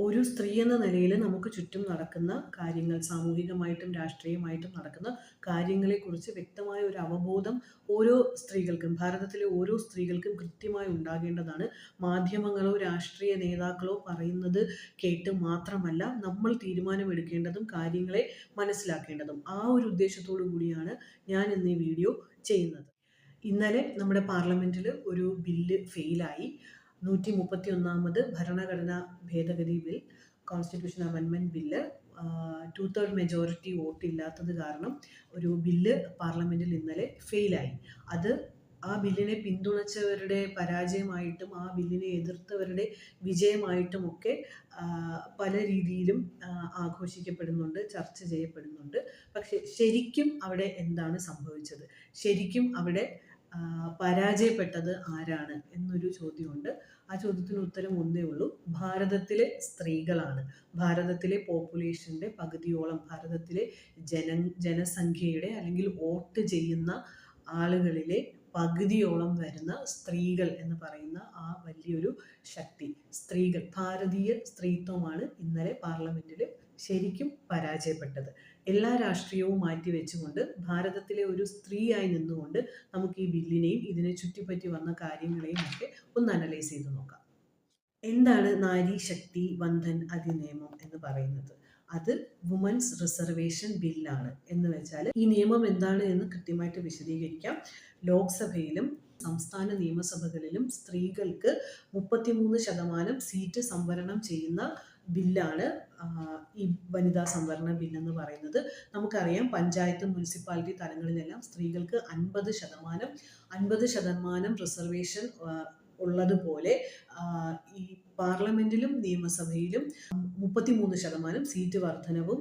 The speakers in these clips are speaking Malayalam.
ഒരു സ്ത്രീ എന്ന നിലയിൽ നമുക്ക് ചുറ്റും നടക്കുന്ന കാര്യങ്ങൾ, സാമൂഹികമായിട്ടും രാഷ്ട്രീയമായിട്ടും നടക്കുന്ന കാര്യങ്ങളെക്കുറിച്ച് വ്യക്തമായ ഒരു അവബോധം ഓരോ സ്ത്രീകൾക്കും, ഭാരതത്തിലെ ഓരോ സ്ത്രീകൾക്കും കൃത്യമായി ഉണ്ടാകേണ്ടതാണ്. മാധ്യമങ്ങളോ രാഷ്ട്രീയ നേതാക്കളോ പറയുന്നത് കേട്ട് മാത്രമല്ല നമ്മൾ തീരുമാനമെടുക്കേണ്ടതും കാര്യങ്ങളെ മനസ്സിലാക്കേണ്ടതും. ആ ഒരു ഉദ്ദേശത്തോടു കൂടിയാണ് ഞാൻ ഇന്ന് ഈ വീഡിയോ ചെയ്യുന്നത്. ഇന്നലെ നമ്മുടെ പാർലമെന്റിൽ ഒരു ബില്ല് ഫെയിലായി. 131ാമത് ഭരണഘടനാ ഭേദഗതി bill, constitution amendment bill, 2/3 majority വോട്ടില്ലാത്തത് കാരണം ഒരു ബില്ല് പാർലമെൻറ്റിൽ ഇന്നലെ ഫെയിലായി. അത് ആ ബില്ലിനെ പിന്തുണച്ചവരുടെ പരാജയമായിട്ടും ആ ബില്ലിനെ എതിർത്തവരുടെ വിജയമായിട്ടുമൊക്കെ പല രീതിയിലും ആഘോഷിക്കപ്പെടുന്നുണ്ട്, ചർച്ച ചെയ്യപ്പെടുന്നുണ്ട്. പക്ഷേ ശരിക്കും അവിടെ എന്താണ് സംഭവിച്ചത്? ശരിക്കും അവിടെ പരാജയപ്പെട്ടത് ആരാണ് എന്നൊരു ചോദ്യമുണ്ട്. ആ ചോദ്യത്തിന് ഉത്തരം ഒന്നേ ഉള്ളൂ: ഭാരതത്തിലെ സ്ത്രീകളാണ്. ഭാരതത്തിലെ പോപ്പുലേഷൻ്റെ പകുതിയോളം, ഭാരതത്തിലെ ജനസംഖ്യയുടെ അല്ലെങ്കിൽ വോട്ട് ചെയ്യുന്ന ആളുകളിലെ പകുതിയോളം വരുന്ന സ്ത്രീകൾ എന്ന് പറയുന്ന ആ വലിയൊരു ശക്തി, സ്ത്രീകൾ, ഭാരതീയ സ്ത്രീത്വമാണ് ഇന്നലെ പാർലമെന്റിൽ ശരിക്കും പരാജയപ്പെട്ടത്. എല്ലാ രാഷ്ട്രീയവും മാറ്റിവെച്ചുകൊണ്ട് ഭാരതത്തിലെ ഒരു സ്ത്രീയായി നിന്നുകൊണ്ട് നമുക്ക് ഈ ബില്ലിനെയും ഇതിനെ ചുറ്റിപ്പറ്റി വന്ന കാര്യങ്ങളെയും ഒക്കെ ഒന്ന് അനലൈസ് ചെയ്ത് നോക്കാം. എന്താണ് നാരി ശക്തി വന്ദൻ അധിനിയമം എന്ന് പറയുന്നത്? അത് വുമൻസ് റിസർവേഷൻ ബില്ലാണ്. എന്ന് വെച്ചാൽ ഈ നിയമം എന്താണ് എന്ന് കൃത്യമായിട്ട് വിശദീകരിക്കാം. ലോക്സഭയിലും സംസ്ഥാന നിയമസഭകളിലും സ്ത്രീകൾക്ക് 33% സീറ്റ് സംവരണം ചെയ്യുന്ന ബില്ലാണ് ഈ വനിതാ സംവരണ ബില്ലെന്ന് പറയുന്നത്. നമുക്കറിയാം, പഞ്ചായത്ത് മുനിസിപ്പാലിറ്റി തലങ്ങളിലെല്ലാം സ്ത്രീകൾക്ക് 50% റിസർവേഷൻ ഉള്ളതുപോലെ ഈ പാർലമെന്റിലും നിയമസഭയിലും 33% സീറ്റ് വർധനവും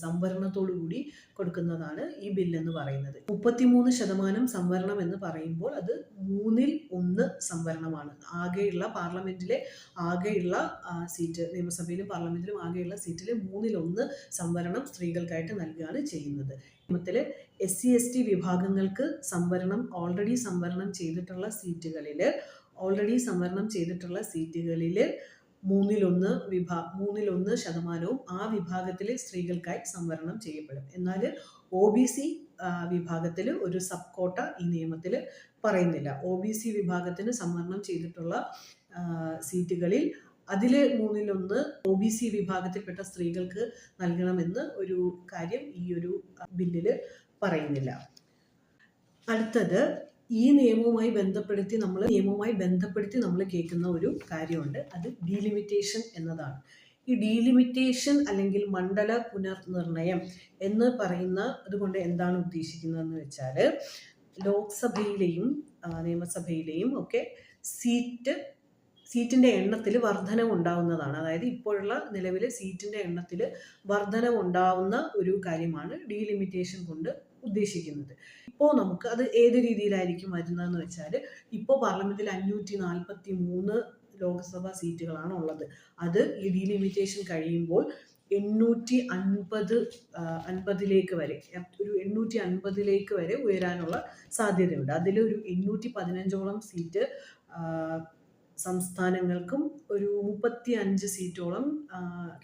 സംവരണത്തോടുകൂടി കൊടുക്കുന്നതാണ് ഈ ബില്ലെന്ന് പറയുന്നത്. 33% സംവരണം എന്ന് പറയുമ്പോൾ അത് 1/3 സംവരണമാണ്. ആകെയുള്ള പാർലമെന്റിലെ ആകെയുള്ള സീറ്റ്, നിയമസഭയിലും പാർലമെന്റിലും ആകെയുള്ള സീറ്റിലെ 1/3 സംവരണം സ്ത്രീകൾക്കായിട്ട് നൽകുകയാണ് ചെയ്യുന്നത്. നിയമത്തിലെ SC/ST വിഭാഗങ്ങൾക്ക് ഓൾറെഡി സംവരണം ചെയ്തിട്ടുള്ള സീറ്റുകളിൽ 1/3% ആ വിഭാഗത്തിലെ സ്ത്രീകൾക്കായി സംവരണം ചെയ്യപ്പെടും. എന്നാൽ OBC വിഭാഗത്തിൽ ഒരു സബ് കോട്ട ഈ നിയമത്തിൽ പറയുന്നില്ല. OBC വിഭാഗത്തിന് സംവരണം ചെയ്തിട്ടുള്ള സീറ്റുകളിൽ അതിലെ 1/3 OBC വിഭാഗത്തിൽപ്പെട്ട സ്ത്രീകൾക്ക് നൽകണമെന്ന് ഒരു കാര്യം ഈ ഒരു ബില്ലിൽ പറയുന്നില്ല. അടുത്തത്, ഈ നിയമവുമായി ബന്ധപ്പെടുത്തി നമ്മൾ കേൾക്കുന്ന ഒരു കാര്യമുണ്ട്. അത് ഡീലിമിറ്റേഷൻ എന്നതാണ്. ഈ ഡീലിമിറ്റേഷൻ അല്ലെങ്കിൽ മണ്ഡല പുനർനിർണയം എന്ന് പറയുന്ന അതുകൊണ്ട് എന്താണ് ഉദ്ദേശിക്കുന്നതെന്ന് വെച്ചാൽ, ലോക്സഭയിലെയും നിയമസഭയിലെയും ഒക്കെ സീറ്റിൻ്റെ എണ്ണത്തിൽ വർധനവ് ഉണ്ടാവുന്നതാണ്. അതായത് ഇപ്പോഴുള്ള നിലവിലെ സീറ്റിൻ്റെ എണ്ണത്തിൽ വർധനവ് ഉണ്ടാവുന്ന ഒരു കാര്യമാണ് ഡീലിമിറ്റേഷൻ കൊണ്ട് ഉദ്ദേശിക്കുന്നത്. ഇപ്പോൾ നമുക്ക് അത് ഏത് രീതിയിലായിരിക്കും വരുന്നതെന്ന് വെച്ചാൽ, ഇപ്പോൾ പാർലമെന്റിൽ 543 ലോക്സഭാ സീറ്റുകളാണ് ഉള്ളത്. അത് ഈ ഡീലിമിറ്റേഷൻ കഴിയുമ്പോൾ 850 വരെ, ഒരു 850 വരെ ഉയരാനുള്ള സാധ്യതയുണ്ട്. അതിലൊരു 815ഓളം സീറ്റ് സംസ്ഥാനങ്ങൾക്കും ഒരു 35 സീറ്റോളം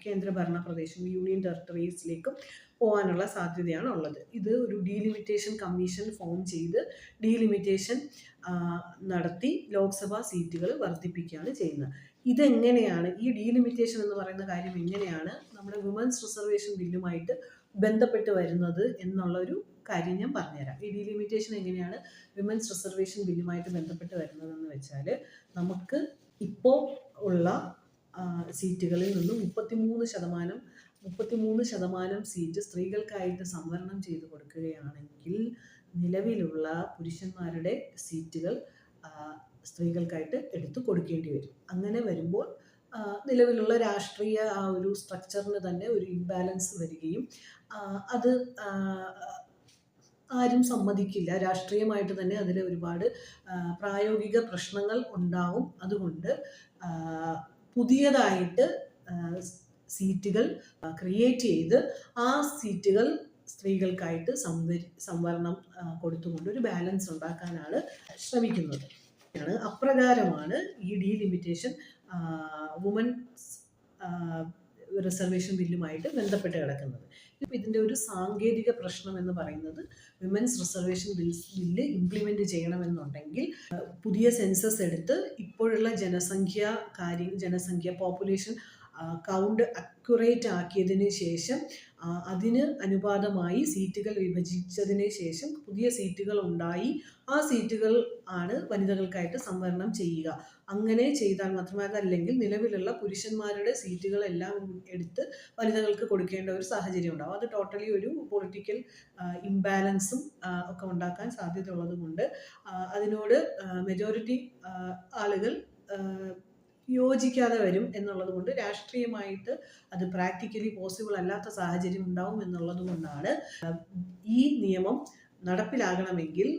കേന്ദ്രഭരണ പ്രദേശം, യൂണിയൻ ടെറിട്ടറീസിലേക്കും പോകാനുള്ള സാധ്യതയാണ് ഉള്ളത്. ഇത് ഒരു ഡീലിമിറ്റേഷൻ കമ്മീഷൻ ഫോം ചെയ്ത് ഡീലിമിറ്റേഷൻ നടത്തി ലോക്സഭാ സീറ്റുകൾ വർദ്ധിപ്പിക്കുകയാണ് ചെയ്യുന്നത്. ഇതെങ്ങനെയാണ്, ഈ ഡീലിമിറ്റേഷൻ എന്ന് പറയുന്ന കാര്യം എങ്ങനെയാണ് നമ്മുടെ വുമൻസ് റിസർവേഷൻ ബില്ലുമായിട്ട് ബന്ധപ്പെട്ട് വരുന്നത് എന്നുള്ളൊരു കാര്യം ഞാൻ പറഞ്ഞുതരാം. ഈ ഡീലിമിറ്റേഷൻ എങ്ങനെയാണ് വിമൻസ് റിസർവേഷൻ ബില്ലുമായിട്ട് ബന്ധപ്പെട്ട് വരുന്നതെന്ന് വെച്ചാൽ, നമുക്ക് ഇപ്പോൾ ഉള്ള സീറ്റുകളിൽ നിന്നും 33% സീറ്റ് സ്ത്രീകൾക്കായിട്ട് സംവരണം ചെയ്ത് കൊടുക്കുകയാണെങ്കിൽ നിലവിലുള്ള പുരുഷന്മാരുടെ സീറ്റുകൾ സ്ത്രീകൾക്കായിട്ട് എടുത്തു കൊടുക്കേണ്ടി വരും. അങ്ങനെ വരുമ്പോൾ നിലവിലുള്ള രാഷ്ട്രീയ ആ ഒരു സ്ട്രക്ചറിന് തന്നെ ഒരു ഇംബാലൻസ് വരികയും അത് ആരും സമ്മതിക്കില്ല. രാഷ്ട്രീയമായിട്ട് തന്നെ അതിൽ ഒരുപാട് പ്രായോഗിക പ്രശ്നങ്ങൾ ഉണ്ടാവും. അതുകൊണ്ട് പുതിയതായിട്ട് സീറ്റുകൾ ക്രിയേറ്റ് ചെയ്ത് ആ സീറ്റുകൾ സ്ത്രീകൾക്കായിട്ട് സംവരണം കൊടുത്തുകൊണ്ട് ഒരു ബാലൻസ് ഉണ്ടാക്കാനാണ് ശ്രമിക്കുന്നത്. അപ്രകാരമാണ് ഈ ഡീലിമിറ്റേഷൻ വുമൻസ് റിസർവേഷൻ ബില്ലുമായിട്ട് ബന്ധപ്പെട്ട് കിടക്കുന്നത്. ഇപ്പം ഇതിൻ്റെ ഒരു സാങ്കേതിക പ്രശ്നം എന്ന് പറയുന്നത് വിമൻസ് റിസർവേഷൻ ബില്ല് ഇംപ്ലിമെൻറ്റ് ചെയ്യണമെന്നുണ്ടെങ്കിൽ പുതിയ സെൻസസ് എടുത്ത് ഇപ്പോഴുള്ള ജനസംഖ്യ പോപ്പുലേഷൻ കൗണ്ട് അക്യുറേറ്റ് ആക്കിയതിന് ശേഷം അതിന് അനുപാതമായി സീറ്റുകൾ വിഭജിച്ചതിന് ശേഷം പുതിയ സീറ്റുകൾ ഉണ്ടായി ആ സീറ്റുകൾ ആണ് വനിതകൾക്കായിട്ട് സംവരണം ചെയ്യുക. അങ്ങനെ ചെയ്താൽ മാത്രമേ, അതല്ലെങ്കിൽ നിലവിലുള്ള പുരുഷന്മാരുടെ സീറ്റുകളെല്ലാം എടുത്ത് വനിതകൾക്ക് കൊടുക്കേണ്ട ഒരു സാഹചര്യം ഉണ്ടാവും. അത് ടോട്ടലി ഒരു പൊളിറ്റിക്കൽ ഇംബാലൻസും ഒക്കെ ഉണ്ടാക്കാൻ സാധ്യതയുള്ളത് കൊണ്ട് അതിനോട് മെജോറിറ്റി ആളുകൾ യോജിക്കാതെ വരും എന്നുള്ളത് കൊണ്ട് രാഷ്ട്രീയമായിട്ട് അത് പ്രാക്ടിക്കലി പോസിബിൾ അല്ലാത്ത സാഹചര്യം ഉണ്ടാവും എന്നുള്ളത് കൊണ്ടാണ് ഈ നിയമം നടപ്പിലാകണമെങ്കിൽ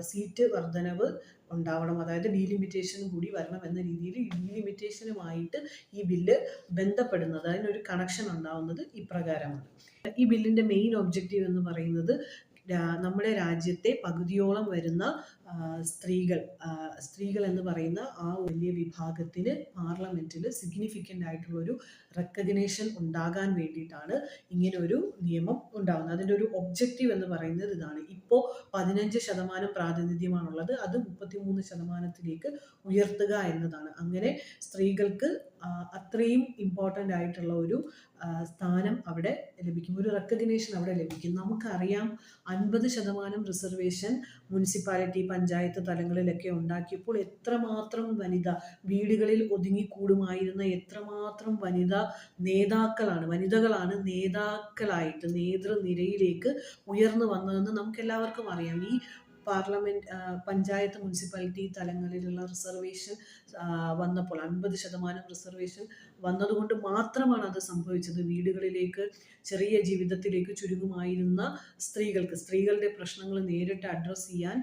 സീറ്റ് വർധനവ് ഉണ്ടാവണം, അതായത് ഡീലിമിറ്റേഷനും കൂടി വരണം എന്ന രീതിയിൽ ഡീലിമിറ്റേഷനുമായിട്ട് ഈ ബില്ല് ബന്ധപ്പെടുന്നത്, അതിനൊരു കണക്ഷൻ ഉണ്ടാവുന്നത് ഇപ്രകാരമാണ്. ഈ ബില്ലിൻ്റെ മെയിൻ ഒബ്ജക്റ്റീവ് എന്ന് പറയുന്നത് നമ്മുടെ രാജ്യത്തെ പകുതിയോളം വരുന്ന സ്ത്രീകൾ എന്ന് പറയുന്ന ആ വലിയ വിഭാഗത്തിന് പാർലമെന്റിൽ സിഗ്നിഫിക്കൻ്റ് ആയിട്ടുള്ളൊരു റെക്കഗ്നേഷൻ ഉണ്ടാകാൻ വേണ്ടിയിട്ടാണ് ഇങ്ങനെ ഒരു നിയമം ഉണ്ടാകുന്നത്. അതിൻ്റെ ഒരു ഒബ്ജക്റ്റീവ് എന്ന് പറയുന്നത് ഇതാണ്. ഇപ്പോൾ 15% പ്രാതിനിധ്യമാണുള്ളത്, അത് 33% ഉയർത്തുക എന്നതാണ്. അങ്ങനെ സ്ത്രീകൾക്ക് അത്രയും ഇമ്പോർട്ടൻ്റ് ആയിട്ടുള്ള ഒരു സ്ഥാനം അവിടെ ലഭിക്കും, ഒരു റെക്കഗ്നേഷൻ അവിടെ ലഭിക്കും. നമുക്കറിയാം 50% റിസർവേഷൻ മുനിസിപ്പാലിറ്റി പഞ്ചായത്ത് തലങ്ങളിലൊക്കെ ഉണ്ടാക്കിയപ്പോൾ എത്രമാത്രം വീടുകളിൽ ഒതുങ്ങിക്കൂടുമായിരുന്ന എത്രമാത്രം വനിതകളാണ് നേതാക്കളായിട്ട് നേതൃനിരയിലേക്ക് ഉയർന്നു വന്നതെന്ന് നമുക്കെല്ലാവർക്കും അറിയാം. ഈ പഞ്ചായത്ത് മുനിസിപ്പാലിറ്റി തലങ്ങളിലുള്ള റിസർവേഷൻ വന്നപ്പോൾ 50% റിസർവേഷൻ വന്നതുകൊണ്ട് മാത്രമാണ് അത് സംഭവിച്ചത്. വീടുകളിലേക്ക്, ചെറിയ ജീവിതത്തിലേക്ക് ചുരുങ്ങുമായിരുന്ന സ്ത്രീകളുടെ പ്രശ്നങ്ങൾ നേരിട്ട് അഡ്രസ്സ് ചെയ്യാൻ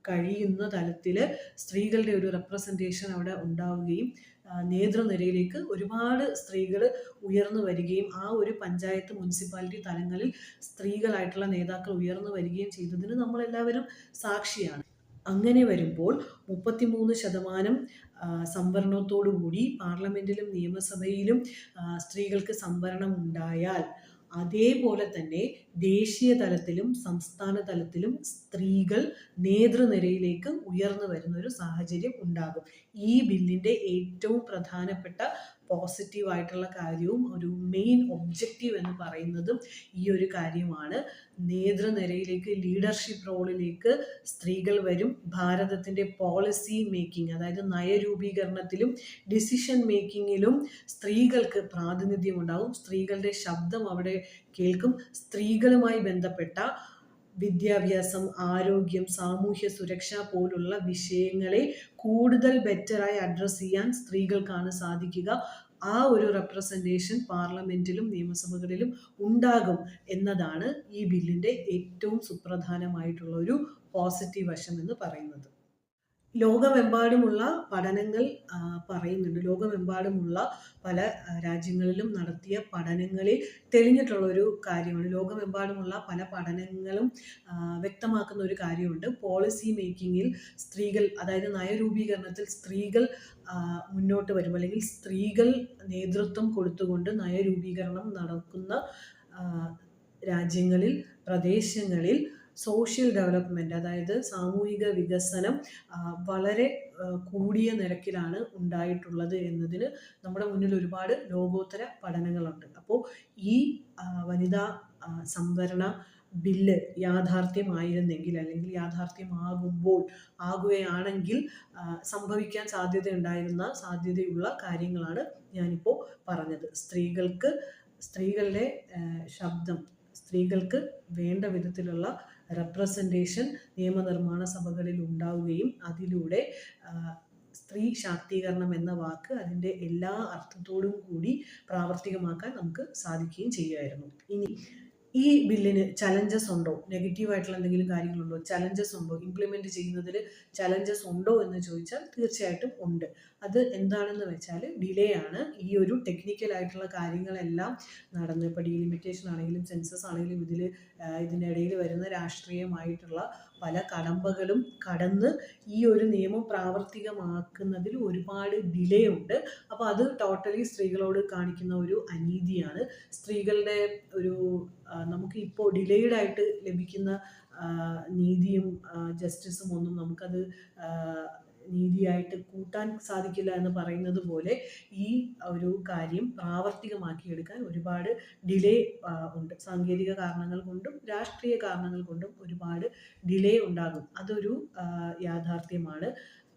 കഴിയുന്ന തലത്തിൽ സ്ത്രീകളുടെ ഒരു റെപ്രസെൻറ്റേഷൻ അവിടെ ഉണ്ടാവുകയും നേതൃനിരയിലേക്ക് ഒരുപാട് സ്ത്രീകൾ ഉയർന്നു വരികയും ആ ഒരു പഞ്ചായത്ത് മുനിസിപ്പാലിറ്റി തലങ്ങളിൽ സ്ത്രീകളായിട്ടുള്ള നേതാക്കൾ ഉയർന്നു വരികയും ചെയ്തതിന് നമ്മളെല്ലാവരും സാക്ഷിയാണ്. അങ്ങനെ വരുമ്പോൾ 33% സംവരണത്തോടുകൂടി പാർലമെന്റിലും നിയമസഭയിലും സ്ത്രീകൾക്ക് സംവരണം ഉണ്ടായാൽ അതേപോലെ തന്നെ ദേശീയ തലത്തിലും സംസ്ഥാന തലത്തിലും സ്ത്രീകൾ നേതൃനിരയിലേക്ക് ഉയർന്നു വരുന്ന ഒരു സാഹചര്യം ഉണ്ടാകും. ഈ ബില്ലിൻ്റെ ഏറ്റവും പ്രധാനപ്പെട്ട പോസിറ്റീവായിട്ടുള്ള കാര്യവും ഒരു മെയിൻ ഒബ്ജക്റ്റീവ് എന്ന് പറയുന്നതും ഈ ഒരു കാര്യമാണ്. നേതൃനിരയിലേക്ക്, ലീഡർഷിപ്പ് റോളിലേക്ക് സ്ത്രീകൾ വരും. ഭാരതത്തിൻ്റെ പോളിസി മേക്കിംഗ്, അതായത് നയരൂപീകരണത്തിലും ഡിസിഷൻ മേക്കിങ്ങിലും സ്ത്രീകൾക്ക് പ്രാതിനിധ്യം ഉണ്ടാകും. സ്ത്രീകളുടെ ശബ്ദം അവിടെ കേൾക്കും. സ്ത്രീകളുമായി ബന്ധപ്പെട്ട വിദ്യാഭ്യാസം, ആരോഗ്യം, സാമൂഹ്യ സുരക്ഷ പോലുള്ള വിഷയങ്ങളെ കൂടുതൽ ബെറ്ററായി അഡ്രസ്സ് ചെയ്യാൻ സ്ത്രീകൾക്കാണ് സാധിക്കുക. ആ ഒരു റെപ്രസെൻറ്റേഷൻ പാർലമെന്റിലും നിയമസഭകളിലും ഉണ്ടാകും എന്നതാണ് ഈ ബില്ലിൻ്റെ ഏറ്റവും സുപ്രധാനമായിട്ടുള്ള ഒരു പോസിറ്റീവ് വശം എന്ന് പറയുന്നത്. ലോകമെമ്പാടുമുള്ള പഠനങ്ങൾ പറയുന്നുണ്ട്. ലോകമെമ്പാടുമുള്ള പല രാജ്യങ്ങളിലും നടത്തിയ പഠനങ്ങളിൽ തെളിഞ്ഞിട്ടുള്ളൊരു കാര്യമാണ്. ലോകമെമ്പാടുമുള്ള പല പഠനങ്ങളും വ്യക്തമാക്കുന്ന ഒരു കാര്യമുണ്ട്. പോളിസി മേക്കിങ്ങിൽ സ്ത്രീകൾ, അതായത് നയരൂപീകരണത്തിൽ സ്ത്രീകൾ മുന്നോട്ട് വരും, അല്ലെങ്കിൽ സ്ത്രീകൾ നേതൃത്വം കൊടുത്തുകൊണ്ട് നയരൂപീകരണം നടക്കുന്ന രാജ്യങ്ങളിൽ, പ്രദേശങ്ങളിൽ സോഷ്യൽ ഡെവലപ്മെൻറ്റ്, അതായത് സാമൂഹിക വികസനം വളരെ കൂടിയ നിരക്കിലാണ് ഉണ്ടായിട്ടുള്ളത് എന്നതിന് നമ്മുടെ മുന്നിൽ ഒരുപാട് ലോകോത്തര പഠനങ്ങളുണ്ട്. അപ്പോൾ ഈ വനിതാ സംവരണ ബില്ല് യാഥാർത്ഥ്യമായിരുന്നെങ്കിൽ, അല്ലെങ്കിൽ ആകുകയാണെങ്കിൽ സംഭവിക്കാൻ സാധ്യതയുള്ള കാര്യങ്ങളാണ് ഞാനിപ്പോൾ പറഞ്ഞത്. സ്ത്രീകളുടെ ശബ്ദം, സ്ത്രീകൾക്ക് വേണ്ട വിധത്തിലുള്ള റെപ്രസെൻറ്റേഷൻ നിയമനിർമ്മാണ സഭകളിൽ ഉണ്ടാവുകയും അതിലൂടെ സ്ത്രീ ശാക്തീകരണം എന്ന വാക്ക് അതിൻ്റെ എല്ലാ അർത്ഥത്തോടും കൂടി പ്രാവർത്തികമാക്കാൻ നമുക്ക് സാധിക്കുകയും ചെയ്യുമായിരുന്നു. ഇനി ഈ ബില്ലിന് ചലഞ്ചസ് ഉണ്ടോ, നെഗറ്റീവായിട്ടുള്ള എന്തെങ്കിലും കാര്യങ്ങളുണ്ടോ, ചലഞ്ചസ് ഉണ്ടോ, ഇംപ്ലിമെൻറ്റ് ചെയ്യുന്നതിൽ ചലഞ്ചസ് ഉണ്ടോ എന്ന് ചോദിച്ചാൽ തീർച്ചയായിട്ടും ഉണ്ട്. അത് എന്താണെന്ന് വെച്ചാൽ ഡിലേ ആണ്. ഈ ഒരു ടെക്നിക്കലായിട്ടുള്ള കാര്യങ്ങളെല്ലാം നടന്ന്, ഇപ്പോൾ ഡീലിമിറ്റേഷൻ ആണെങ്കിലും സെൻസസ് ആണെങ്കിലും ഇതിനിടയിൽ വരുന്ന രാഷ്ട്രീയമായിട്ടുള്ള പല കടമ്പകളും കടന്ന് ഈ ഒരു നിയമം പ്രാവർത്തികമാക്കുന്നതിൽ ഒരുപാട് ഡിലേ ഉണ്ട്. അപ്പോൾ അത് ടോട്ടലി സ്ത്രീകളോട് കാണിക്കുന്ന ഒരു അനീതിയാണ്. സ്ത്രീകളുടെ ഒരു നമുക്ക് ഇപ്പോൾ ഡിലേഡ് ആയിട്ട് ലഭിക്കുന്ന നീതിയും ജസ്റ്റിസും ഒന്നും നമുക്കത് നീതിയായിട്ട് കൂട്ടാൻ സാധിക്കില്ല എന്ന് പറയുന്നത് പോലെ ഈ ഒരു കാര്യം പ്രാവർത്തികമാക്കിയെടുക്കാൻ ഒരുപാട് ഡിലേ ഉണ്ട്. സാങ്കേതിക കാരണങ്ങൾ കൊണ്ടും രാഷ്ട്രീയ കാരണങ്ങൾ കൊണ്ടും ഒരുപാട് ഡിലേ ഉണ്ടാകും. അതൊരു യാഥാർത്ഥ്യമാണ്.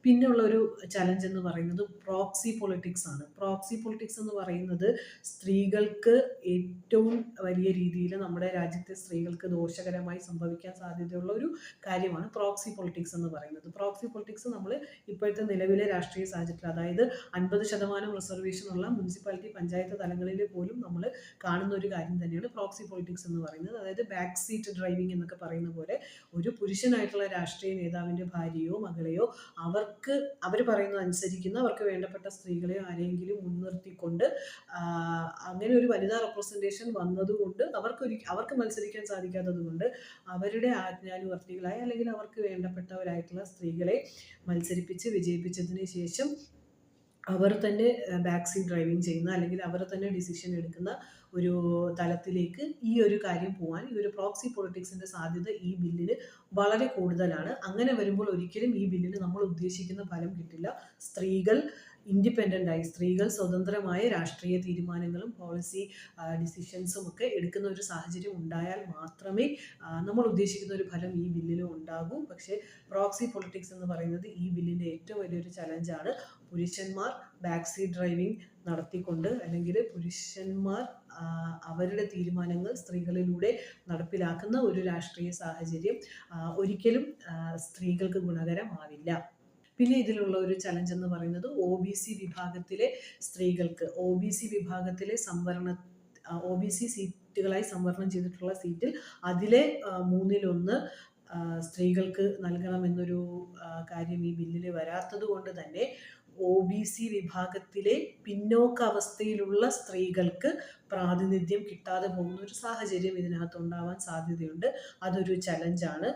പിന്നെയുള്ളൊരു ചലഞ്ച് എന്ന് പറയുന്നത് പ്രോക്സി പൊളിറ്റിക്സ് ആണ്. പ്രോക്സി പൊളിറ്റിക്സ് എന്ന് പറയുന്നത് സ്ത്രീകൾക്ക് ഏറ്റവും വലിയ രീതിയിൽ നമ്മുടെ രാജ്യത്തെ സ്ത്രീകൾക്ക് ദോഷകരമായി സംഭവിക്കാൻ സാധ്യതയുള്ള ഒരു കാര്യമാണ് പ്രോക്സി പൊളിറ്റിക്സ് എന്ന് പറയുന്നത്. പ്രോക്സി പൊളിറ്റിക്സ് നമ്മൾ ഇപ്പോഴത്തെ നിലവിലെ രാഷ്ട്രീയ സാഹചര്യത്തിൽ, അതായത് 50% റിസർവേഷൻ ഉള്ള മുനിസിപ്പാലിറ്റി പഞ്ചായത്ത് തലങ്ങളിൽ പോലും നമ്മൾ കാണുന്ന ഒരു കാര്യം തന്നെയാണ് പ്രോക്സി പൊളിറ്റിക്സ് എന്ന് പറയുന്നത്. അതായത് ബാക്ക് സീറ്റ് ഡ്രൈവിംഗ് എന്നൊക്കെ പറയുന്ന പോലെ ഒരു പുരുഷനായിട്ടുള്ള രാഷ്ട്രീയ നേതാവിൻ്റെ ഭാര്യയോ മകളെയോ അവർ പറയുന്നത് അനുസരിക്കുന്ന, അവർക്ക് വേണ്ടപ്പെട്ട സ്ത്രീകളെയോ ആരെങ്കിലും മുൻനിർത്തിക്കൊണ്ട് അങ്ങനെ ഒരു വനിതാ റെപ്രസെൻറ്റേഷൻ വന്നതുകൊണ്ട് അവർക്ക് മത്സരിക്കാൻ സാധിക്കാത്തത് കൊണ്ട് അവരുടെ ആജ്ഞാനുവർത്തികളായ അല്ലെങ്കിൽ അവർക്ക് വേണ്ടപ്പെട്ടവരായിട്ടുള്ള സ്ത്രീകളെ മത്സരിപ്പിച്ച് വിജയിപ്പിച്ചതിന് ശേഷം അവർ തന്നെ ബാക്ക് സീറ്റ് ഡ്രൈവിംഗ് ചെയ്യുന്ന അല്ലെങ്കിൽ അവർ തന്നെ ഡിസിഷൻ എടുക്കുന്ന ഒരു തലത്തിലേക്ക് ഈ ഒരു കാര്യം പോകാൻ ഈ ഒരു പ്രോക്സി പൊളിറ്റിക്സിൻ്റെ സാധ്യത ഈ ബില്ലിന് വളരെ കൂടുതലാണ്. അങ്ങനെ വരുമ്പോൾ ഒരിക്കലും ഈ ബില്ലിന് നമ്മൾ ഉദ്ദേശിക്കുന്ന ഫലം കിട്ടില്ല. സ്ത്രീകൾ ഇൻഡിപെൻഡൻ്റ് ആയി, സ്ത്രീകൾ സ്വതന്ത്രമായ രാഷ്ട്രീയ തീരുമാനങ്ങളും പോളിസി ഡിസിഷൻസും ഒക്കെ എടുക്കുന്ന ഒരു സാഹചര്യം ഉണ്ടായാൽ മാത്രമേ നമ്മൾ ഉദ്ദേശിക്കുന്ന ഒരു ഫലം ഈ ബില്ലിലും ഉണ്ടാകൂ. പക്ഷേ പ്രോക്സി പൊളിറ്റിക്സ് എന്ന് പറയുന്നത് ഈ ബില്ലിൻ്റെ ഏറ്റവും വലിയൊരു ചലഞ്ചാണ്. പുരുഷന്മാർ ബാക്ക് സീറ്റ് ഡ്രൈവിംഗ് നടത്തിക്കൊണ്ട് അല്ലെങ്കിൽ പുരുഷന്മാർ അവരുടെ തീരുമാനങ്ങൾ സ്ത്രീകളിലൂടെ നടപ്പിലാക്കുന്ന ഒരു രാഷ്ട്രീയ സാഹചര്യം ഒരിക്കലും സ്ത്രീകൾക്ക് ഗുണകരമാവില്ല. പിന്നെ ഇതിലുള്ള ഒരു ചലഞ്ച് എന്ന് പറയുന്നത് OBC വിഭാഗത്തിലെ സ്ത്രീകൾക്ക്, OBC വിഭാഗത്തിലെ OBC സീറ്റുകളായി സംവരണം ചെയ്തിട്ടുള്ള സീറ്റിൽ അതിലെ 1/3 സ്ത്രീകൾക്ക് നൽകണമെന്നൊരു കാര്യം ഈ ബില്ലിൽ വരാത്തത് കൊണ്ട് തന്നെ OBC വിഭാഗത്തിലെ പിന്നോക്ക അവസ്ഥയിലുള്ള സ്ത്രീകൾക്ക് പ്രാതിനിധ്യം കിട്ടാതെ പോകുന്ന ഒരു സാഹചര്യം ഇതിനകത്തുണ്ടാവാൻ സാധ്യതയുണ്ട്. അതൊരു ചലഞ്ചാണ്.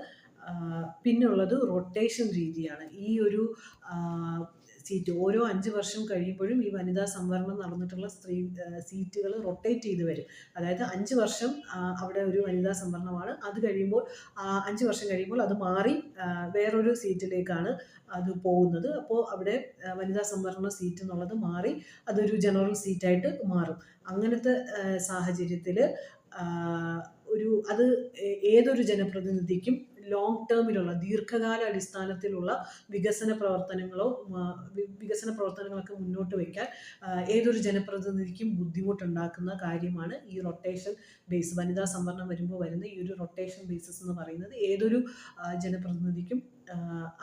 പിന്നുള്ളത് റൊട്ടേഷൻ രീതിയാണ്. ഈ ഒരു സീറ്റ് ഓരോ 5 വർഷം കഴിയുമ്പോഴും ഈ വനിതാ സംവരണം നടന്നിട്ടുള്ള സീറ്റുകൾ റൊട്ടേറ്റ് ചെയ്ത് വരും. അതായത് 5 വർഷം അവിടെ ഒരു വനിതാ സംവരണമാണ്. അത് കഴിയുമ്പോൾ 5 വർഷം കഴിയുമ്പോൾ അത് മാറി വേറൊരു സീറ്റിലേക്കാണ് അത് പോകുന്നത്. അപ്പോൾ അവിടെ വനിതാ സംവരണ സീറ്റ് എന്നുള്ളത് മാറി അതൊരു ജനറൽ സീറ്റായിട്ട് മാറും. അങ്ങനത്തെ സാഹചര്യത്തിൽ അത് ഏതൊരു ജനപ്രതിനിധിക്കും ലോങ് ടേമിലുള്ള ദീർഘകാല അടിസ്ഥാനത്തിലുള്ള വികസന പ്രവർത്തനങ്ങളൊക്കെ മുന്നോട്ട് വയ്ക്കാൻ ഏതൊരു ജനപ്രതിനിധിക്കും ബുദ്ധിമുട്ടുണ്ടാക്കുന്ന കാര്യമാണ് ഈ റൊട്ടേഷൻ ബേസ്. വനിതാ സംവരണം വരുമ്പോൾ വരുന്ന ഈ ഒരു റൊട്ടേഷൻ ബേസിസ് എന്ന് പറയുന്നത് ഏതൊരു ജനപ്രതിനിധിക്കും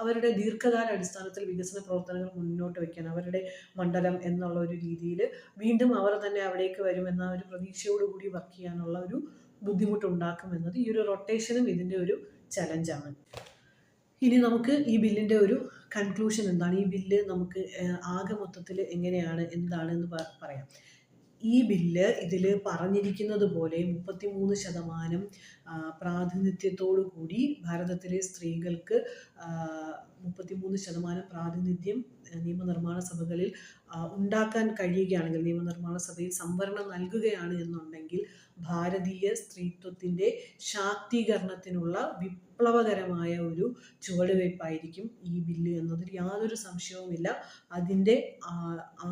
അവരുടെ ദീർഘകാല അടിസ്ഥാനത്തിൽ വികസന പ്രവർത്തനങ്ങൾ മുന്നോട്ട് വയ്ക്കാൻ, അവരുടെ മണ്ഡലം എന്നുള്ള ഒരു രീതിയിൽ വീണ്ടും അവർ തന്നെ അവിടേക്ക് വരുമെന്ന ഒരു പ്രതീക്ഷയോടുകൂടി വർക്ക് ചെയ്യാനുള്ള ഒരു ബുദ്ധിമുട്ടുണ്ടാക്കുമെന്നത് ഈ ഒരു റൊട്ടേഷനും ഇതിൻ്റെ ഒരു ചലഞ്ചാണ്. ഇനി നമുക്ക് ഈ ബില്ലിൻ്റെ ഒരു കൺക്ലൂഷൻ എന്താണ്, ഈ ബില്ല് നമുക്ക് ആകെ മൊത്തത്തിൽ എങ്ങനെയാണ് എന്താണെന്ന് പറയാം. ഈ ബില്ല് ഇതിൽ പറഞ്ഞിരിക്കുന്നത് പോലെ 33% പ്രാതിനിധ്യത്തോടു കൂടി ഭാരതത്തിലെ സ്ത്രീകൾക്ക് 33% പ്രാതിനിധ്യം നിയമനിർമ്മാണ സഭകളിൽ ഉണ്ടാക്കാൻ കഴിയുകയാണെങ്കിൽ, നിയമനിർമ്മാണ സഭയിൽ സംവരണം നൽകുകയാണ് എന്നുണ്ടെങ്കിൽ ഭാരതീയ സ്ത്രീത്വത്തിൻ്റെ ശാക്തീകരണത്തിനുള്ള വിപ്ലവകരമായ ഒരു ചുവടുവയ്പ്പായിരിക്കും ഈ ബില്ല് എന്നതിൽ യാതൊരു സംശയവുമില്ല. അതിൻ്റെ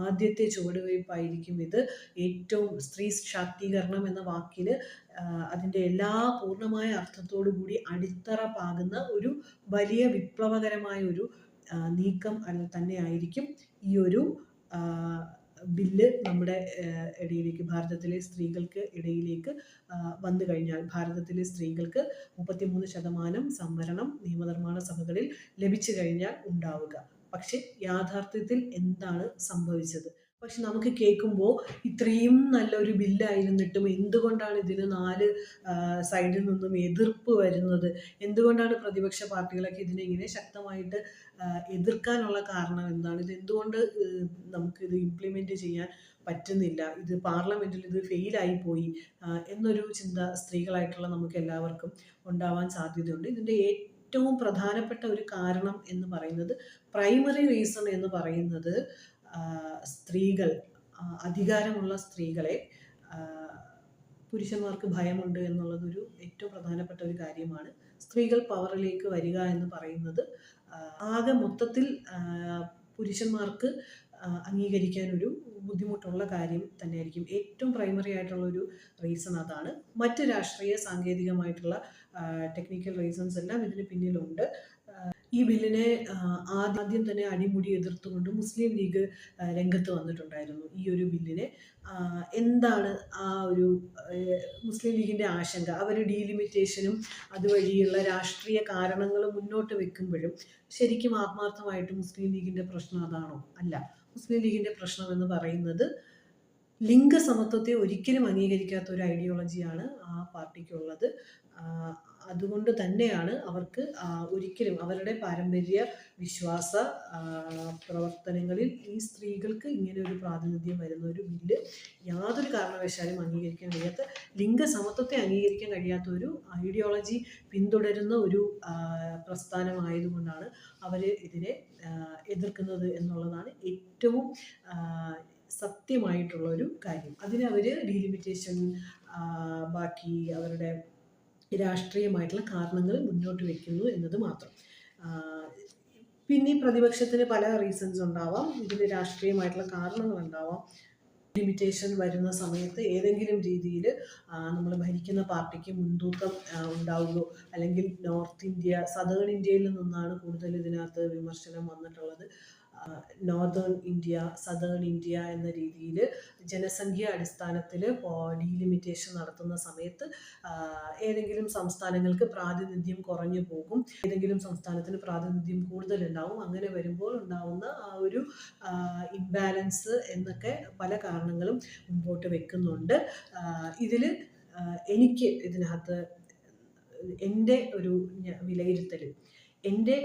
ആദ്യത്തെ ചുവടുവയ്പ്പായിരിക്കും ഇത്. ഏറ്റവും സ്ത്രീ ശാക്തീകരണം എന്ന വാക്കിന് അതിൻ്റെ എല്ലാ പൂർണ്ണമായ അർത്ഥത്തോടു കൂടി അടിത്തറ പാകുന്ന ഒരു വലിയ വിപ്ലവകരമായ ഒരു നീക്കം തന്നെയായിരിക്കും ഈ ഒരു ബില്ല് നമ്മുടെ ഇടയിലേക്ക്, ഭാരതത്തിലെ സ്ത്രീകൾക്ക് ഇടയിലേക്ക് വന്നു കഴിഞ്ഞാൽ ഭാരതത്തിലെ സ്ത്രീകൾക്ക് 33% സംവരണം നിയമനിർമ്മാണ സഭകളിൽ ലഭിച്ചു കഴിഞ്ഞാൽ ഉണ്ടാവുക. പക്ഷെ യാഥാർത്ഥ്യത്തിൽ എന്താണ് സംഭവിച്ചത്? പക്ഷെ നമുക്ക് കേൾക്കുമ്പോൾ ഇത്രയും നല്ലൊരു ബില്ലായിരുന്നിട്ടും എന്തുകൊണ്ടാണ് ഇതിന് 4 സൈഡിൽ നിന്നും എതിർപ്പ് വരുന്നത്? എന്തുകൊണ്ടാണ് പ്രതിപക്ഷ പാർട്ടികളൊക്കെ ഇതിനെ ഇങ്ങനെ ശക്തമായിട്ട് എതിർക്കാനുള്ള കാരണം എന്താണ്? ഇത് എന്തുകൊണ്ട് നമുക്കിത് ഇംപ്ലിമെൻറ്റ് ചെയ്യാൻ പറ്റുന്നില്ല? ഇത് പാർലമെൻറ്റിൽ ഇത് ഫെയിലായി പോയി എന്നൊരു ചിന്ത സ്ത്രീകളായിട്ടുള്ള നമുക്ക് എല്ലാവർക്കും ഉണ്ടാവാൻ സാധ്യതയുണ്ട്. ഇതിൻ്റെ ഏറ്റവും പ്രധാനപ്പെട്ട ഒരു കാരണം എന്ന് പറയുന്നത്, പ്രൈമറി റീസൺ എന്ന് പറയുന്നത്, സ്ത്രീകൾ, അധികാരമുള്ള സ്ത്രീകളെ പുരുഷന്മാർക്ക് ഭയമുണ്ട് എന്നുള്ളതൊരു ഏറ്റവും പ്രധാനപ്പെട്ട ഒരു കാര്യമാണ്. സ്ത്രീകൾ പവറിലേക്ക് വരിക എന്ന് പറയുന്നത് ആകെ മൊത്തത്തിൽ പുരുഷന്മാർക്ക് അംഗീകരിക്കാൻ ഒരു ബുദ്ധിമുട്ടുള്ള കാര്യം തന്നെയായിരിക്കും. ഏറ്റവും പ്രൈമറി ആയിട്ടുള്ള ഒരു റീസൺ അതാണ്. മറ്റ് രാഷ്ട്രീയ സാങ്കേതികമായിട്ടുള്ള ടെക്നിക്കൽ റീസൺസ് എല്ലാം ഇതിന് പിന്നിലുണ്ട്. ഈ ബില്ലിനെ ആദ്യം തന്നെ അടിമുടി എതിർത്തുകൊണ്ട് മുസ്ലിം ലീഗ് രംഗത്ത് വന്നിട്ടുണ്ടായിരുന്നു. ഈ ഒരു ബില്ലിനെ എന്താണ് ആ ഒരു മുസ്ലിം ലീഗിൻ്റെ ആശങ്ക? അവർ ഡീലിമിറ്റേഷനും അതുവഴിയുള്ള രാഷ്ട്രീയ കാരണങ്ങൾ മുന്നോട്ട് വെക്കുമ്പോഴും ശരിക്കും ആത്മാർത്ഥമായിട്ട് മുസ്ലിം ലീഗിൻ്റെ പ്രശ്നം അതാണോ? അല്ല. മുസ്ലിം ലീഗിൻ്റെ പ്രശ്നം എന്ന് പറയുന്നത് ലിംഗസമത്വത്തെ ഒരിക്കലും അംഗീകരിക്കാത്ത ഒരു ഐഡിയോളജിയാണ് ആ പാർട്ടിക്കുള്ളത്. അതുകൊണ്ട് തന്നെയാണ് അവർക്ക് ഒരിക്കലും അവരുടെ പാരമ്പര്യ വിശ്വാസ പ്രവർത്തനങ്ങളിൽ ഈ സ്ത്രീകൾക്ക് ഇങ്ങനെ ഒരു പ്രാതിനിധ്യം വരുന്ന ഒരു ബില്ല് യാതൊരു കാരണവശാലും അംഗീകരിക്കാൻ കഴിയാത്ത, ലിംഗസമത്വത്തെ അംഗീകരിക്കാൻ കഴിയാത്ത ഒരു ഐഡിയോളജി പിന്തുടരുന്ന ഒരു പ്രസ്ഥാനമായതുകൊണ്ടാണ് അവർ ഇതിനെ എതിർക്കുന്നത് എന്നുള്ളതാണ് ഏറ്റവും സത്യമായിട്ടുള്ള ഒരു കാര്യം. അതിന് അവർ ഡീലിമിറ്റേഷൻ, ബാക്കി അവരുടെ രാഷ്ട്രീയമായിട്ടുള്ള കാരണങ്ങൾ മുന്നോട്ട് വയ്ക്കുന്നു എന്നത് മാത്രം. പിന്നെ പ്രതിപക്ഷത്തിന് പല റീസൺസ് ഉണ്ടാവാം, ഇതിന് രാഷ്ട്രീയമായിട്ടുള്ള കാരണങ്ങൾ ഉണ്ടാവാം. ലിമിറ്റേഷൻ വരുന്ന സമയത്ത് ഏതെങ്കിലും രീതിയിൽ നമ്മൾ ഭരിക്കുന്ന പാർട്ടിക്ക് മുൻതൂക്കം ഉണ്ടാവുകയോ, അല്ലെങ്കിൽ നോർത്ത് ഇന്ത്യ, സദേൺ ഇന്ത്യയിൽ നിന്നാണ് കൂടുതൽ ഇതിനകത്ത് വിമർശനം വന്നിട്ടുള്ളത്. നോർത്തേൺ ഇന്ത്യ, സദേൺ ഇന്ത്യ എന്ന രീതിയിൽ ജനസംഖ്യ അടിസ്ഥാനത്തിൽ ഡീലിമിറ്റേഷൻ നടത്തുന്ന സമയത്ത് ഏതെങ്കിലും സംസ്ഥാനങ്ങൾക്ക് പ്രാതിനിധ്യം കുറഞ്ഞു പോകും, ഏതെങ്കിലും സംസ്ഥാനത്തിന് പ്രാതിനിധ്യം കൂടുതലുണ്ടാവും. അങ്ങനെ വരുമ്പോൾ ഉണ്ടാവുന്ന ആ ഒരു ഇംബാലൻസ് എന്നൊക്കെ പല കാരണങ്ങളും മുമ്പോട്ട് വെക്കുന്നുണ്ട്. എനിക്ക് ഇതിനകത്ത് എൻ്റെ ഒരു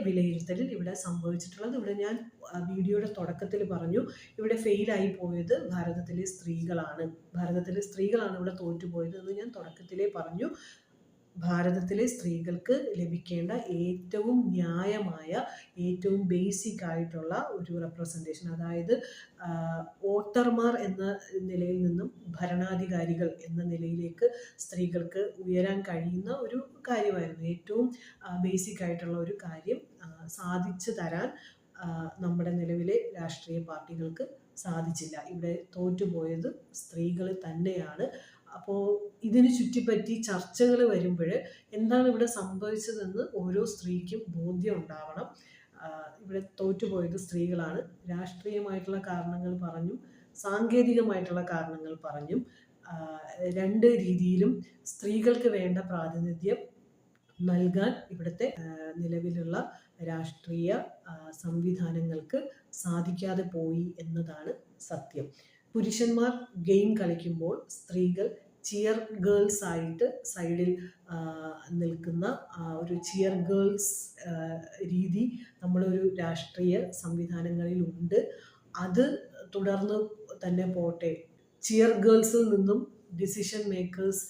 വിലയിരുത്തലിൽ ഇവിടെ സംഭവിച്ചിട്ടുള്ളത്, ഇവിടെ ഞാൻ വീഡിയോയുടെ തുടക്കത്തിൽ പറഞ്ഞു, ഇവിടെ ഫെയിലായി പോയത് ഭാരതത്തിലെ സ്ത്രീകളാണ് ഇവിടെ തോറ്റുപോയത് എന്ന് ഞാൻ തുടക്കത്തിലേ പറഞ്ഞു. ഭാരതത്തിലെ സ്ത്രീകൾക്ക് ലഭിക്കേണ്ട ഏറ്റവും ന്യായമായ, ഏറ്റവും ബേസിക് ആയിട്ടുള്ള ഒരു റെപ്രസെൻറ്റേഷൻ, അതായത് വോട്ടർമാർ എന്ന നിലയിൽ നിന്നും ഭരണാധികാരികൾ എന്ന നിലയിലേക്ക് സ്ത്രീകൾക്ക് ഉയരാൻ കഴിയുന്ന ഒരു കാര്യമായിരുന്നു. ഏറ്റവും ബേസിക് ആയിട്ടുള്ള ഒരു കാര്യം സാധിച്ചു തരാൻ നമ്മുടെ നിലവിലെ രാഷ്ട്രീയ പാർട്ടികൾക്ക് സാധിച്ചില്ല. ഇവിടെ തോറ്റുപോയത് സ്ത്രീകൾ തന്നെയാണ്. അപ്പോൾ ഇതിന് ചുറ്റിപ്പറ്റി ചർച്ചകൾ വരുമ്പോൾ എന്താണ് ഇവിടെ സംഭവിച്ചതെന്ന് ഓരോ സ്ത്രീക്കും ബോധ്യം ഉണ്ടാവണം. ഇവിടെ തോറ്റുപോയത് സ്ത്രീകളാണ്. രാഷ്ട്രീയമായിട്ടുള്ള കാരണങ്ങൾ പറഞ്ഞും സാങ്കേതികമായിട്ടുള്ള കാരണങ്ങൾ പറഞ്ഞും രണ്ട് രീതിയിലും സ്ത്രീകൾക്ക് വേണ്ട പ്രാതിനിധ്യം നൽകാൻ ഇവിടുത്തെ നിലവിലുള്ള രാഷ്ട്രീയ സംവിധാനങ്ങൾക്ക് സാധിക്കാതെ പോയി എന്നതാണ് സത്യം. പുരുഷന്മാർ ഗെയിം കളിക്കുമ്പോൾ സ്ത്രീകൾ ചിയർ ഗേൾസ് ആയിട്ട് സൈഡിൽ നിൽക്കുന്ന ഒരു ചിയർ ഗേൾസ് രീതി നമ്മളൊരു രാഷ്ട്രീയ സംവിധാനങ്ങളിലുണ്ട്. അത് തുടർന്ന് തന്നെ പോട്ടെ. ചിയർ ഗേൾസിൽ നിന്നും ഡിസിഷൻ മേക്കേഴ്സ്,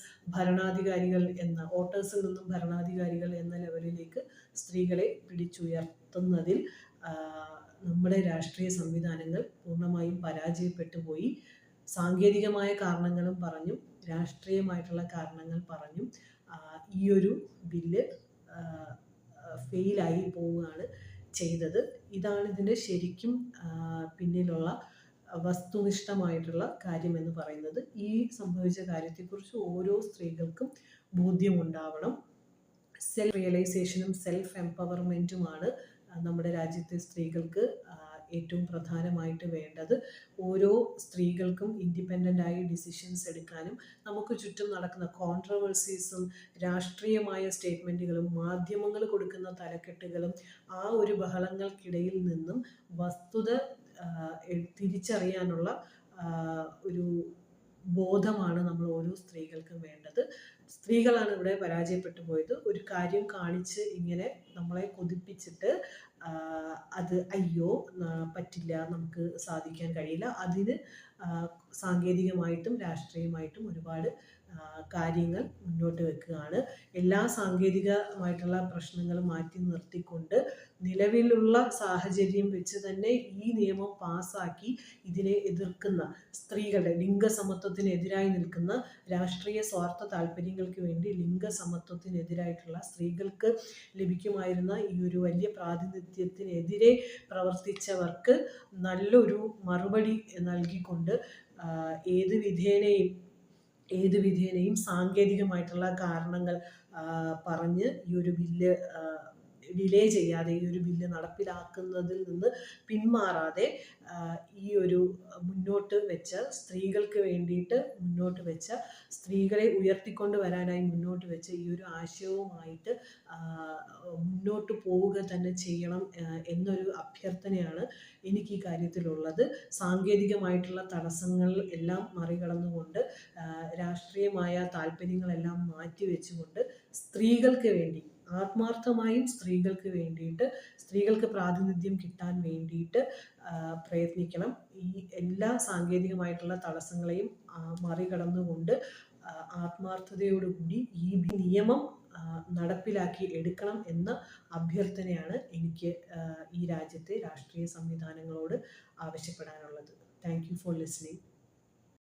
വോട്ടേഴ്സിൽ നിന്നും ഭരണാധികാരികൾ എന്ന ലെവലിലേക്ക് സ്ത്രീകളെ പിടിച്ചുയർത്തുന്നതിൽ നമ്മുടെ രാഷ്ട്രീയ സംവിധാനങ്ങൾ പൂർണ്ണമായും പരാജയപ്പെട്ടു പോയി. സാങ്കേതികമായ കാരണങ്ങളും പറഞ്ഞും രാഷ്ട്രീയമായിട്ടുള്ള കാരണങ്ങൾ പറഞ്ഞും ഈ ഒരു ബില്ല് ഫെയിലായി പോവുകയാണ് ചെയ്തത്. ഇതാണ് ഇതിൻ്റെ ശരിക്കും പിന്നിലുള്ള വസ്തുനിഷ്ഠമായിട്ടുള്ള കാര്യം എന്ന് പറയുന്നത്. ഈ സംഭവിച്ച കാര്യത്തെക്കുറിച്ച് ഓരോ സ്ത്രീകൾക്കും ബോധ്യമുണ്ടാവണം. സെൽഫ് റിയലൈസേഷനും സെൽഫ് എംപവർമെൻറ്റുമാണ് നമ്മുടെ രാജ്യത്തെ സ്ത്രീകൾക്ക് ഏറ്റവും പ്രധാനമായിട്ട് വേണ്ടത്. ഓരോ സ്ത്രീകൾക്കും ഇൻഡിപെൻഡൻ്റായി ഡിസിഷൻസ് എടുക്കാനും, നമുക്ക് ചുറ്റും നടക്കുന്ന കോൺട്രവേഴ്സീസും രാഷ്ട്രീയമായ സ്റ്റേറ്റ്മെൻറ്റുകളും മാധ്യമങ്ങൾ കൊടുക്കുന്ന തലക്കെട്ടുകളും ആ ഒരു ബഹളങ്ങൾക്കിടയിൽ നിന്നും വസ്തുത തിരിച്ചറിയാനുള്ള ഒരു ബോധമാണ് നമ്മൾ ഓരോ സ്ത്രീകൾക്കും വേണ്ടത്. സ്ത്രീകളാണ് ഇവിടെ പരാജയപ്പെട്ടു പോയത്. ഒരു കാര്യം കാണിച്ച് ഇങ്ങനെ നമ്മളെ കൊതിപ്പിച്ചിട്ട് അത് അയ്യോ പറ്റില്ല, നമുക്ക് സാധിക്കാൻ കഴിയില്ല. അതിന് സാങ്കേതികമായിട്ടും രാഷ്ട്രീയമായിട്ടും ഒരുപാട് കാര്യങ്ങൾ മുന്നോട്ട് വെക്കുകയാണ്. എല്ലാ സാങ്കേതികമായിട്ടുള്ള പ്രശ്നങ്ങളും മാറ്റി നിർത്തിക്കൊണ്ട് നിലവിലുള്ള സാഹചര്യം വെച്ച് തന്നെ ഈ നിയമം പാസ്സാക്കി ഇതിനെ എതിർക്കുന്ന സ്ത്രീകളുടെ ലിംഗസമത്വത്തിനെതിരായി നിൽക്കുന്ന രാഷ്ട്രീയ സ്വാർത്ഥ താല്പര്യങ്ങൾക്ക് വേണ്ടി ലിംഗസമത്വത്തിനെതിരായിട്ടുള്ള സ്ത്രീകൾക്ക് ലഭിക്കുമായിരുന്ന ഈ ഒരു വലിയ പ്രാതിനിധ്യത്തിനെതിരെ പ്രവർത്തിച്ചവർക്ക് നല്ലൊരു മറുപടി നൽകിക്കൊണ്ട് ഏത് വിധേനയും സാങ്കേതികമായിട്ടുള്ള കാരണങ്ങൾ പറഞ്ഞ് ഈ ഒരു ബില്ല് ഡിലേ ചെയ്യാതെ, ഈ ഒരു ബില്ല് നടപ്പിലാക്കുന്നതിൽ നിന്ന് പിന്മാറാതെ ഈ ഒരു മുന്നോട്ട് വെച്ച സ്ത്രീകൾക്ക് വേണ്ടിയിട്ട് മുന്നോട്ട് വെച്ച സ്ത്രീകളെ ഉയർത്തിക്കൊണ്ട് വരാനായി മുന്നോട്ട് വെച്ച ഈ ഒരു ആശയവുമായിട്ട് മുന്നോട്ട് പോവുക തന്നെ ചെയ്യണം എന്നൊരു അഭ്യർത്ഥനയാണ് എനിക്ക് ഈ കാര്യത്തിലുള്ളത്. സാങ്കേതികമായിട്ടുള്ള തടസ്സങ്ങൾ എല്ലാം മറികടന്നുകൊണ്ട് രാഷ്ട്രീയമായ താല്പര്യങ്ങളെല്ലാം മാറ്റിവെച്ചുകൊണ്ട് സ്ത്രീകൾക്ക് വേണ്ടി ആത്മാർത്ഥമായും സ്ത്രീകൾക്ക് വേണ്ടിയിട്ട്, സ്ത്രീകൾക്ക് പ്രാതിനിധ്യം കിട്ടാൻ വേണ്ടിയിട്ട് പ്രയത്നിക്കണം. ഈ എല്ലാ സാങ്കേതികമായിട്ടുള്ള തടസ്സങ്ങളെയും മറികടന്നുകൊണ്ട് ആത്മാർത്ഥതയോടുകൂടി ഈ നിയമം നടപ്പിലാക്കി എടുക്കണം എന്ന അഭ്യർത്ഥനയാണ് എനിക്ക് ഈ രാജ്യത്തെ രാഷ്ട്രീയ സംവിധാനങ്ങളോട് ആവശ്യപ്പെടാനുള്ളത്. Thank you for listening.